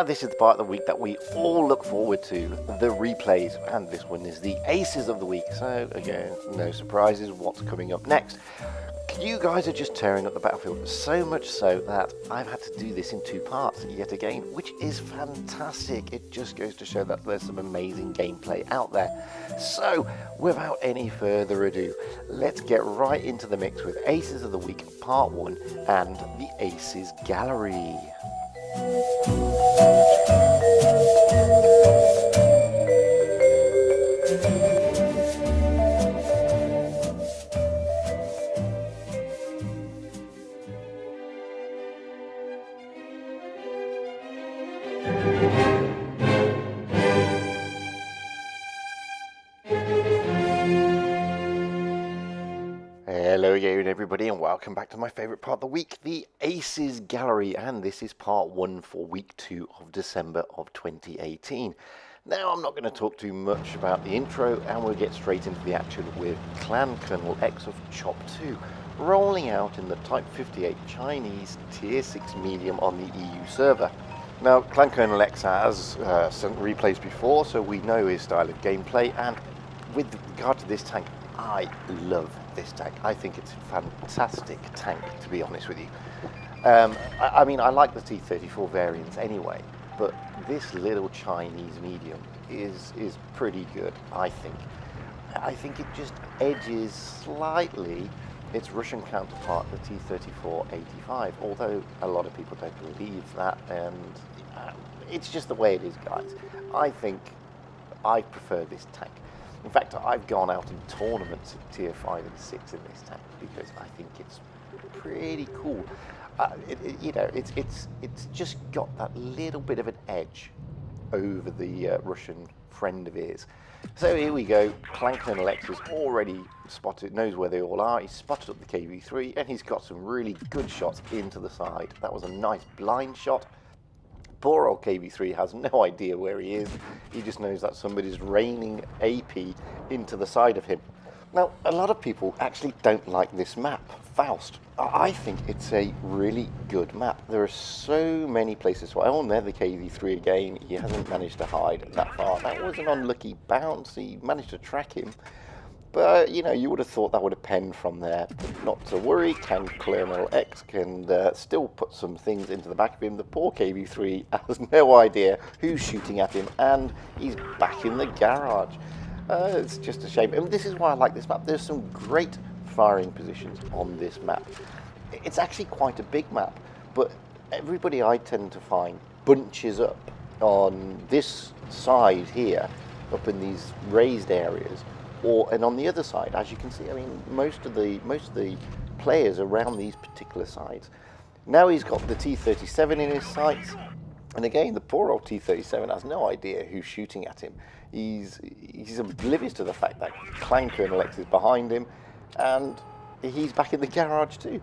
this is the part of the week that we all look forward to, the replays, and this one is the aces of the week. So again, no surprises what's coming up next. You guys are just tearing up the battlefield, so much so that I've had to do this in two parts yet again, which is fantastic. It just goes to show that there's some amazing gameplay out there. So without any further ado, let's get right into the mix with Aces of the Week Part 1 and the Aces Gallery. Hello again everybody, and welcome back to my favourite part of the week, the Aces Gallery, and this is part 1 for week 2 of December of 2018. Now I'm not going to talk too much about the intro, and we'll get straight into the action with CLANCOLONEX of Chop 2, rolling out in the Type 58 Chinese Tier 6 medium on the EU server. Now CLANCOLONEX has sent replays before, so we know his style of gameplay, and with regard to this tank, I love this tank. I think it's a fantastic tank, to be honest with you. I mean, I like the T-34 variants anyway, but this little Chinese medium is pretty good, I think. I think it just edges slightly its Russian counterpart, the T-34-85, although a lot of people don't believe that, and it's just the way it is, guys. I think I prefer this tank. In fact, I've gone out in tournaments at Tier 5 and 6 in this tank because I think it's pretty cool. You know, it's just got that little bit of an edge over the Russian friend of his. So here we go. CLANCOLONEX has already spotted, knows where they all are. He's spotted up the KV-3, and he's got some really good shots into the side. That was a nice blind shot. Poor old KV-3 has no idea where he is. He just knows that somebody's raining AP into the side of him. Now, a lot of people actually don't like this map, Faust. I think it's a really good map. There are so many places. Oh, and there the KV-3 again. He hasn't managed to hide that far. That was an unlucky bounce. He managed to track him. But, you know, you would have thought that would have penned from there. But not to worry, CLANCOLONEX can still put some things into the back of him. The poor KV-3 has no idea who's shooting at him, and he's back in the garage. It's just a shame. And this is why I like this map. There's some great firing positions on this map. It's actually quite a big map, but everybody I tend to find bunches up on this side here, up in these raised areas. And on the other side, as you can see, I mean, most of the players around these particular sides. Now he's got the T-37 in his sights, and again, the poor old T-37 has no idea who's shooting at him. He's oblivious to the fact that CLANCOLONEX is behind him, and he's back in the garage too.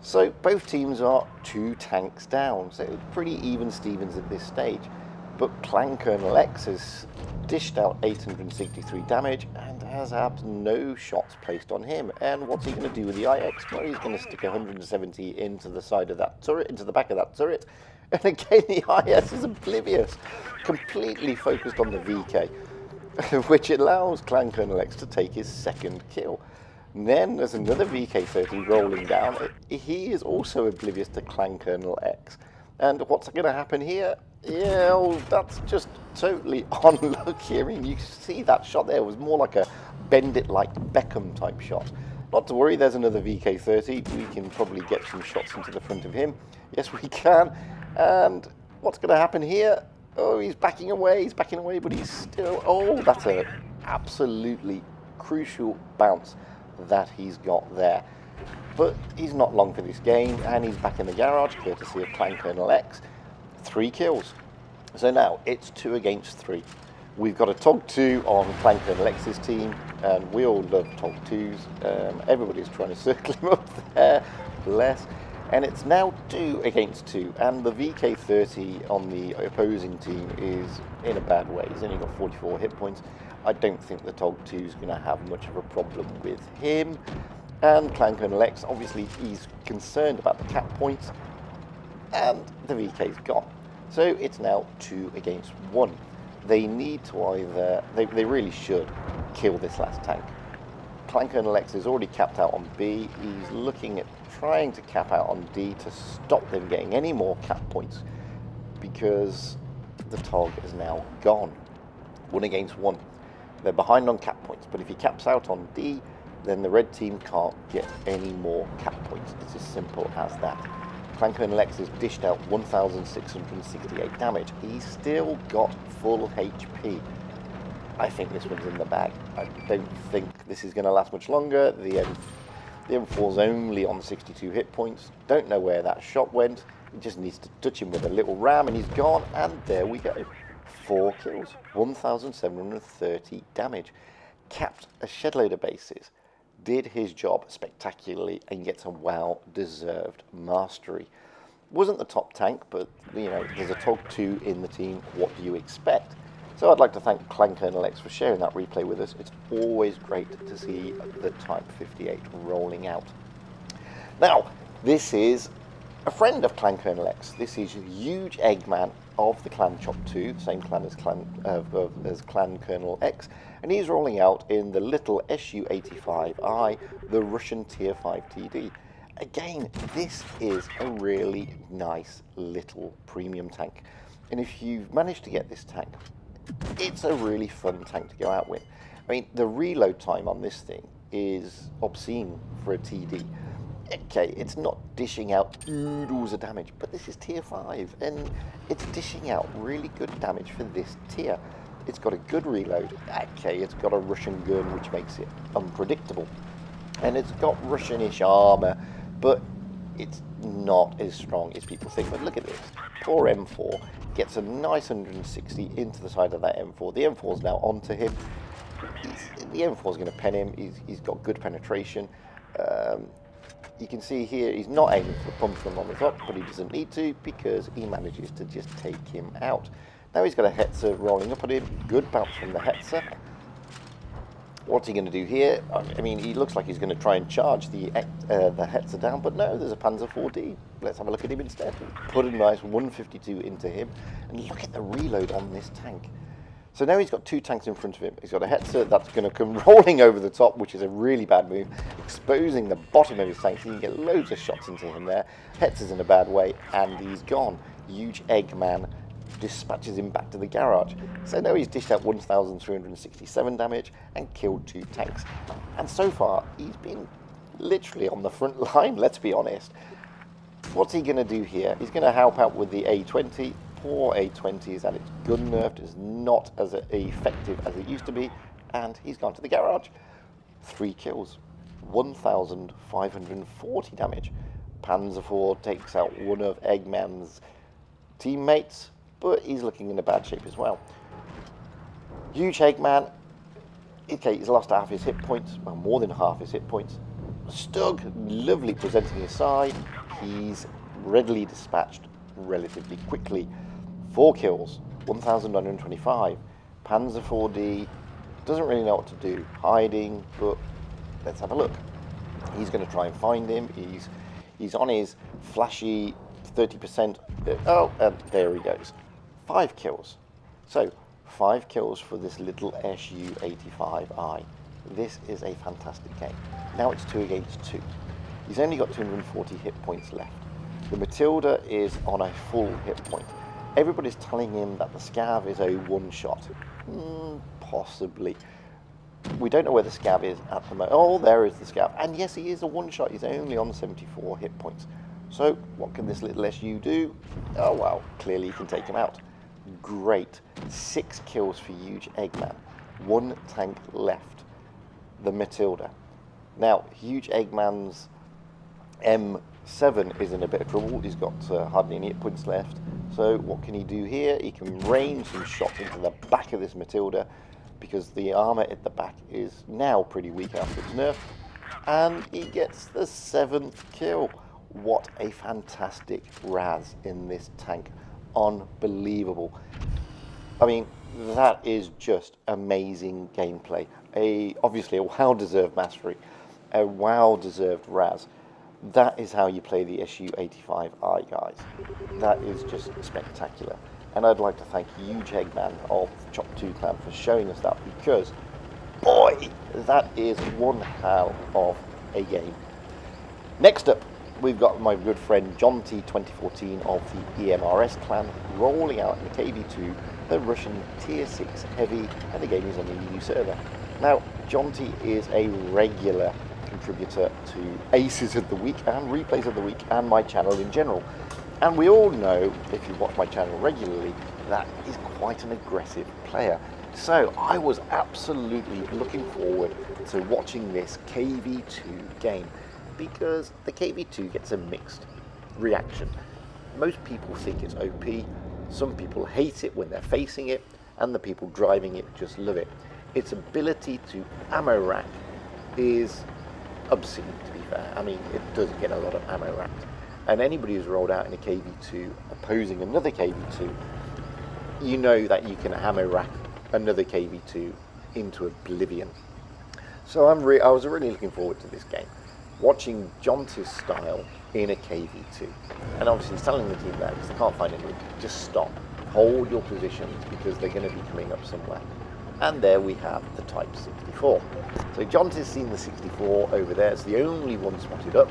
So both teams are 2 tanks down, so it's pretty even Stevens at this stage. But CLANCOLONEX has dished out 863 damage and has had no shots placed on him. And what's he going to do with the IX? Well, he's going to stick 170 into the side of that turret, into the back of that turret. And again, the IS is oblivious, completely focused on the VK, which allows CLANCOLONEX to take his second kill. And then there's another VK-30 rolling down. He is also oblivious to CLANCOLONEX. And what's going to happen here? Yeah, well, that's just totally unlucky. I mean, you see that shot there was more like a bend it like Beckham type shot. Not to worry, there's another VK-30. We can probably get some shots into the front of him. Yes, we can. And what's going to happen here? Oh, he's backing away, but he's still... Oh, that's an absolutely crucial bounce that he's got there. But he's not long for this game, and he's back in the garage, courtesy of CLANCOLONEX. 3 kills. So now it's 2 against 3. We've got a TOG2 on CLANCOLONEX's team, and we all love TOG2s. Everybody's trying to circle him up there, bless. And it's now 2 against 2, and the VK-30 on the opposing team is in a bad way. He's only got 44 hit points. I don't think the TOG2 is going to have much of a problem with him. And CLANCOLONEX, obviously, he's concerned about the cap points, and the VK's gone. So it's now 2 against 1. They need to either, they really should kill this last tank. CLANCOLONEX is already capped out on B. He's looking at trying to cap out on D to stop them getting any more cap points, because the TOG is now gone. 1 against 1. They're behind on cap points, but if he caps out on D, then the red team can't get any more cap points. It's as simple as that. CLANCOLONEX has dished out 1,668 damage. He's still got full HP. I think this one's in the bag. I don't think this is going to last much longer. The M4's only on 62 hit points. Don't know where that shot went. He just needs to touch him with a little ram and he's gone. And there we go. 4 kills, 1,730 damage. Capped a shed load of bases. Did his job spectacularly and gets a well-deserved mastery. Wasn't the top tank, but you know, there's a TOG 2 in the team. What do you expect? So I'd like to thank CLANCOLONEX for sharing that replay with us. It's always great to see the Type 58 rolling out. Now, this is a friend of CLANCOLONEX. This is Huge Eggman of the Clan Chop 2, the same clan as CLANCOLONEX, and he's rolling out in the little Su-85I, the Russian Tier 5 TD. Again, this is a really nice little premium tank, and if you've managed to get this tank, it's a really fun tank to go out with. I mean, the reload time on this thing is obscene for a TD. Okay, it's not dishing out oodles of damage, but this is tier 5, and it's dishing out really good damage for this tier. It's got a good reload. Okay, it's got a Russian gun, which makes it unpredictable. And it's got Russian-ish armor, but it's not as strong as people think. But look at this. Poor M4 gets a nice 160 into the side of that M4. The M4's now onto him. The M4's going to pen him. He's got good penetration. You can see here he's not aiming for the pump from on the top, but he doesn't need to because he manages to just take him out. Now he's got a Hetzer rolling up at him. Good bounce from the Hetzer. What's he going to do here? I mean, he looks like he's going to try and charge the Hetzer down, but no, there's a Panzer 4D. Let's have a look at him instead. Put a nice 152 into him, and look at the reload on this tank. So now he's got 2 tanks in front of him. He's got a Hetzer that's going to come rolling over the top, which is a really bad move, exposing the bottom of his tank. So you can get loads of shots into him there. Hetzer's in a bad way, and he's gone. Huge Eggman dispatches him back to the garage. So now he's dished out 1,367 damage and killed 2 tanks. And so far, he's been literally on the front line, let's be honest. What's he going to do here? He's going to help out with the A20. Poor A20 is at its gun nerfed, is not as effective as it used to be, and he's gone to the garage. 3 kills, 1,540 damage. Panzer IV takes out one of Eggman's teammates, but he's looking in a bad shape as well. Huge Eggman, okay, he's lost half his hit points, well, more than half his hit points. Stug, lovely presenting his side. He's readily dispatched relatively quickly. 4 kills, 1,925. Panzer 4D doesn't really know what to do, hiding, but let's have a look. He's going to try and find him. He's on his flashy 30%. Oh, and there he goes. 5 kills. So 5 kills for this little Su-85I. This is a fantastic game. Now it's 2 against 2. He's only got 240 hit points left. The Matilda is on a full hit point. Everybody's telling him that the Scav is a one-shot. Possibly. We don't know where the Scav is at the moment. Oh, there is the Scav. And yes, he is a one-shot. He's only on 74 hit points. So what can this little SU do? Oh, well, clearly you can take him out. Great. 6 kills for Huge Eggman. 1 tank left. The Matilda. Now, Huge Eggman's M7 is in a bit of trouble. He's got hardly any hit points left. So what can he do here? He can rain some shots into the back of this Matilda because the armor at the back is now pretty weak after its nerf. And he gets the 7th kill. What a fantastic Raz in this tank. Unbelievable. I mean, that is just amazing gameplay. Obviously a well-deserved mastery. A well-deserved Raz. That is how you play the SU-85I, guys. That is just spectacular. And I'd like to thank huge Eggman of Chop 2 Clan for showing us that, because, boy, that is one hell of a game. Next up, we've got my good friend Jonty 2014 of the EMRS clan rolling out in the KV2, the Russian Tier 6 Heavy, and the game is on the EU server. Now, Jonty is a regular contributor to ACES of the Week and Replays of the Week and my channel in general. And we all know, if you watch my channel regularly, that he's quite an aggressive player. So I was absolutely looking forward to watching this KV2 game, because the KV2 gets a mixed reaction. Most people think it's OP, some people hate it when they're facing it, and the people driving it just love it. Its ability to ammo rack is obscene, to be fair. I mean, it doesn't get a lot of ammo racked. And anybody who's rolled out in a KV2 opposing another KV2, you know that you can ammo rack another KV2 into oblivion. So I was really looking forward to this game, watching Jonty's style in a KV2. And obviously telling the team there, because they can't find anyone, just stop, hold your positions, because they're going to be coming up somewhere. And there we have the Type 64. So Jonty's seen the 64 over there. It's the only one spotted up.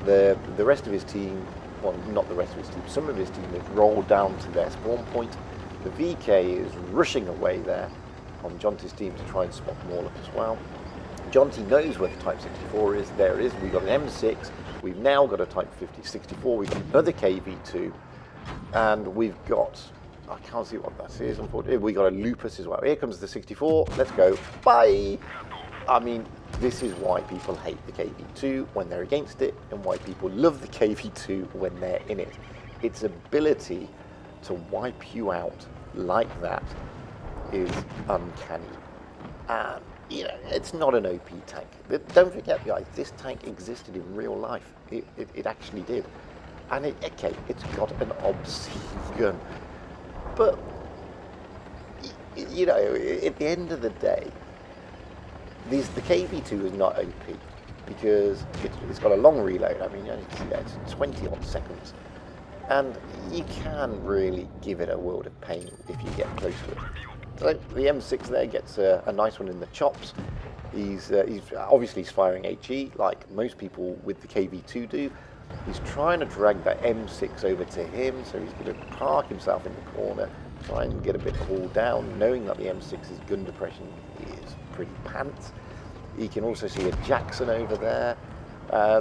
The rest of his team, well, not the rest of his team, some of his team has rolled down to their spawn point. The VK is rushing away there on Jonty's team to try and spot them all up as well. Jonty knows where the Type 64 is. There it is. We've got an M6. We've now got a Type 64. We've got another KV2. And we've got, I can't see what that is, unfortunately. We've got a Lupus as well. Here comes the 64. Let's go. Bye. I mean, this is why people hate the KV2 when they're against it, and why people love the KV2 when they're in it. Its ability to wipe you out like that is uncanny. And, you know, it's not an OP tank. But don't forget, guys, this tank existed in real life. It actually did. And okay, it's got an obscene gun. But, you know, at the end of the day, the KV2 is not OP, because it's got a long reload. I mean, you can see that it's 20 odd seconds. And you can really give it a world of pain if you get close to it. So the M6 there gets a nice one in the chops. He's obviously firing HE like most people with the KV2 do. He's trying to drag that M6 over to him, so he's going to park himself in the corner, try and get a bit hauled down, knowing that the M6's gun depression is pretty pants. You can also see a Jackson over there.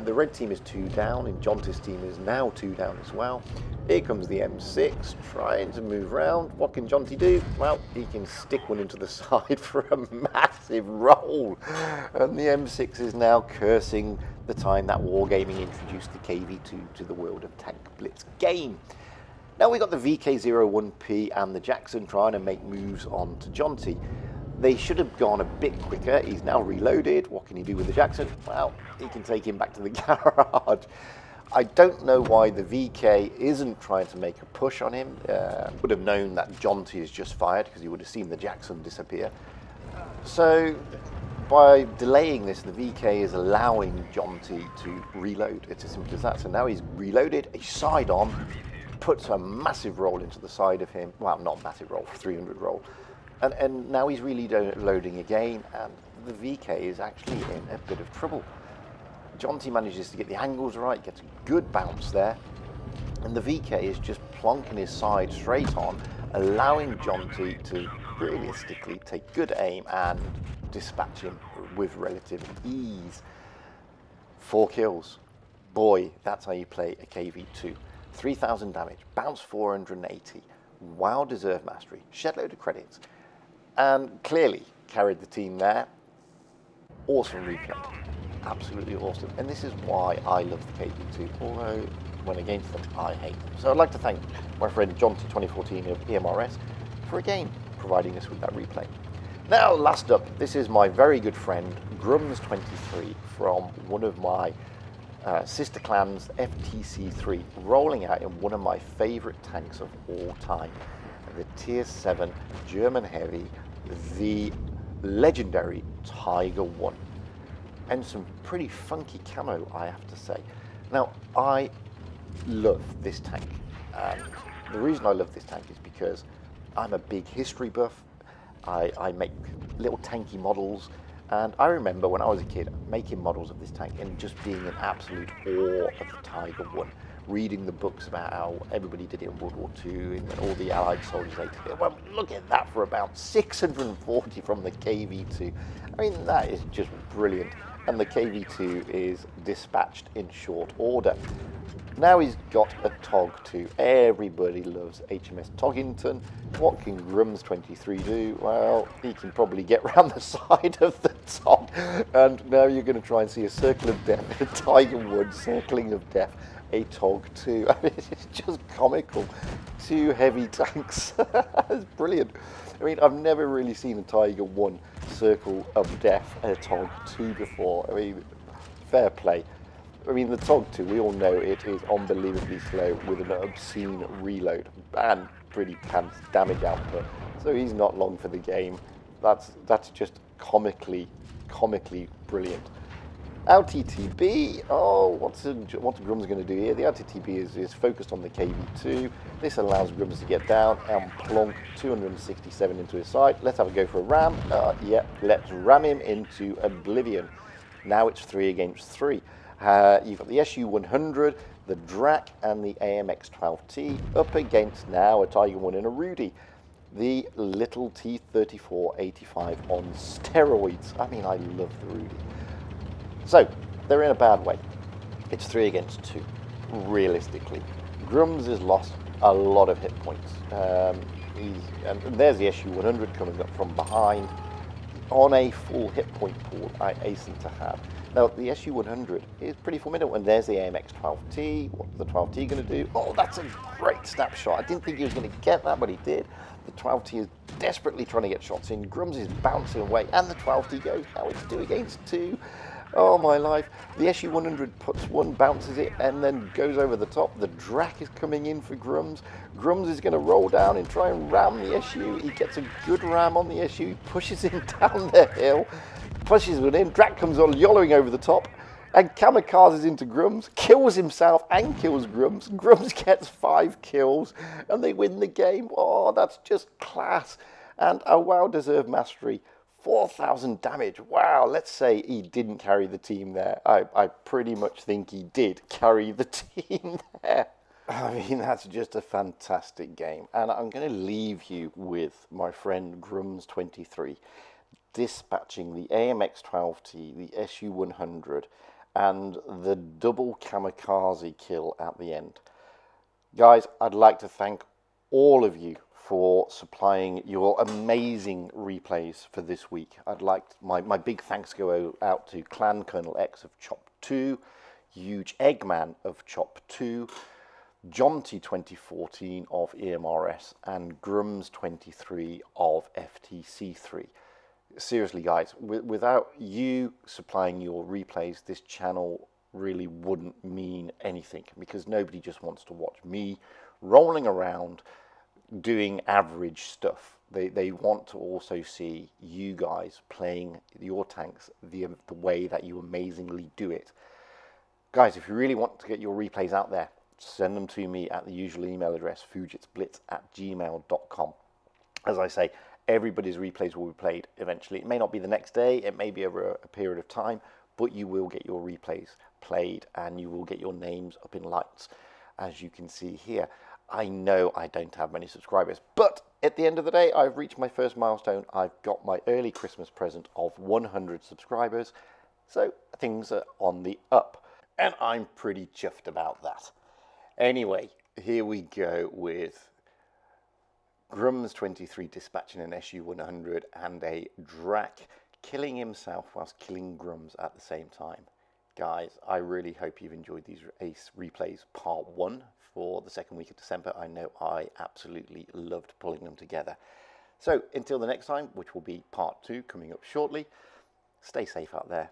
The red team is 2 down, and Jonty's team is now 2 down as well. Here comes the M6, trying to move around. What can Jonty do? Well, he can stick one into the side for a massive roll. And the M6 is now cursing the time that Wargaming introduced the KV2 to the world of Tank Blitz game. Now we've got the VK01P and the Jackson trying to make moves on to Jonty. They should have gone a bit quicker. He's now reloaded. What can he do with the Jackson? Well, he can take him back to the garage. I don't know why the VK isn't trying to make a push on him. Would have known that Jonty has just fired, because he would have seen the Jackson disappear. So by delaying this, the VK is allowing Jonty to reload. It's as simple as that. So now he's reloaded, he's side on, puts a massive roll into the side of him. Well, not massive roll, 300 roll. And now he's really loading again, and the VK is actually in a bit of trouble. Jonty manages to get the angles right, gets a good bounce there, and the VK is just plonking his side straight on, allowing Jonty to realistically take good aim and dispatch him with relative ease. 4 kills. Boy, that's how you play a KV2. 3,000 damage, bounce 480, wow deserved mastery, shed load of credits, and clearly carried the team there. Awesome replay, absolutely awesome. And this is why I love the KV2, although when against them, I hate them. So I'd like to thank my friend Jonty 2014 of EMRS for again providing us with that replay. Now, last up, this is my very good friend Grums23 from one of my sister clans, FTC3, rolling out in one of my favorite tanks of all time, the Tier 7 German Heavy, the legendary Tiger 1. And some pretty funky camo, I have to say. Now, I love this tank, and the reason I love this tank is because I'm a big history buff. I make little tanky models, and I remember when I was a kid making models of this tank and just being in absolute awe of the Tiger 1, reading the books about how everybody did it in World War II and all the Allied soldiers hated it. Well, look at that for about 640 from the KV-2. I mean, that is just brilliant. And the KV-2 is dispatched in short order. Now he's got a TOG too. Everybody loves HMS Toggington. What can Grums 23 do? Well, he can probably get round the side of the TOG. And now you're going to try and see a circle of death, a Tiger Wood circling of death, a TOG 2. I mean, it's just comical. Two heavy tanks. It's brilliant. I mean, I've never really seen a Tiger 1 circle of death and a TOG 2 before. I mean, fair play. I mean, the TOG 2, we all know it is unbelievably slow with an obscene reload and pretty pants damage output. So he's not long for the game. That's just comically brilliant. LTTB, oh, what's Grums going to do here? The LTTB is focused on the KV-2. This allows Grums to get down and plonk 267 into his side. Let's have a go for a ram. Yeah, let's ram him into oblivion. Now it's 3 against 3. You've got the SU-100, the DRAC, and the AMX-12T up against now a Tiger 1 and a Rudy. The little T-34-85 on steroids. I mean, I love the Rudy. So, they're in a bad way. It's 3 against 2, realistically. Grums has lost a lot of hit points. And there's the SU-100 coming up from behind. On a full hit point pool, I hasten to have. Now, the SU-100 is pretty formidable, and there's the AMX-12T. What's the 12T going to do? Oh, that's a great snapshot. I didn't think he was going to get that, but he did. The 12T is desperately trying to get shots in. Grums is bouncing away, and the 12T goes. Now it's 2 against 2. Oh, my life. The SU-100 puts one, bounces it, and then goes over the top. The DRAC is coming in for Grums. Grums is going to roll down and try and ram the SU. He gets a good ram on the SU. He pushes him down the hill. Pushes it in. DRAC comes on, yollowing over the top. And kamikazes into Grums. Kills himself and kills Grums. Grums gets 5 kills. And they win the game. Oh, that's just class. And a well-deserved mastery. 4,000 damage. Wow, let's say he didn't carry the team there. I pretty much think he did carry the team there. I mean, that's just a fantastic game. And I'm going to leave you with my friend Grums23 dispatching the AMX-12T, the SU-100, and the double kamikaze kill at the end. Guys, I'd like to thank all of you for supplying your amazing replays for this week. I'd like my big thanks go out to CLANCOLONEX of Chop 2, Huge Eggman of Chop 2, Jonty 2014 of EMRS, and Grums 23 of FTC3. Seriously, guys, without you supplying your replays, this channel really wouldn't mean anything, because nobody just wants to watch me rolling around doing average stuff. They want to also see you guys playing your tanks the way that you amazingly do it. Guys, if you really want to get your replays out there, send them to me at the usual email address, fujitsblitz@gmail.com. As I say, everybody's replays will be played eventually. It may not be the next day, it may be over a period of time, but you will get your replays played and you will get your names up in lights, as you can see here. I know I don't have many subscribers, but at the end of the day, I've reached my first milestone. I've got my early Christmas present of 100 subscribers, so things are on the up, and I'm pretty chuffed about that. Anyway, here we go with Grums23 dispatching an SU-100 and a DRAC killing himself whilst killing Grums at the same time. Guys, I really hope you've enjoyed these ACE replays part 1 for the second week of December. I know I absolutely loved pulling them together. So until the next time, which will be part 2 coming up shortly, stay safe out there,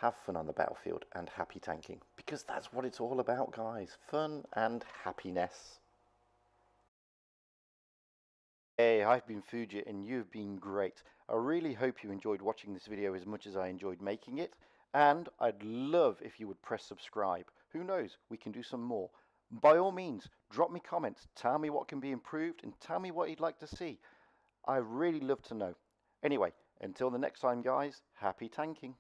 have fun on the battlefield, and happy tanking, because that's what it's all about, guys. Fun and happiness. Hey, I've been Fuji and you've been great. I really hope you enjoyed watching this video as much as I enjoyed making it, and I'd love if you would press subscribe Who knows, we can do some more. By all means, drop me comments, tell me what can be improved, and tell me what you'd like to see. I really love to know. Anyway, until the next time, guys, happy tanking.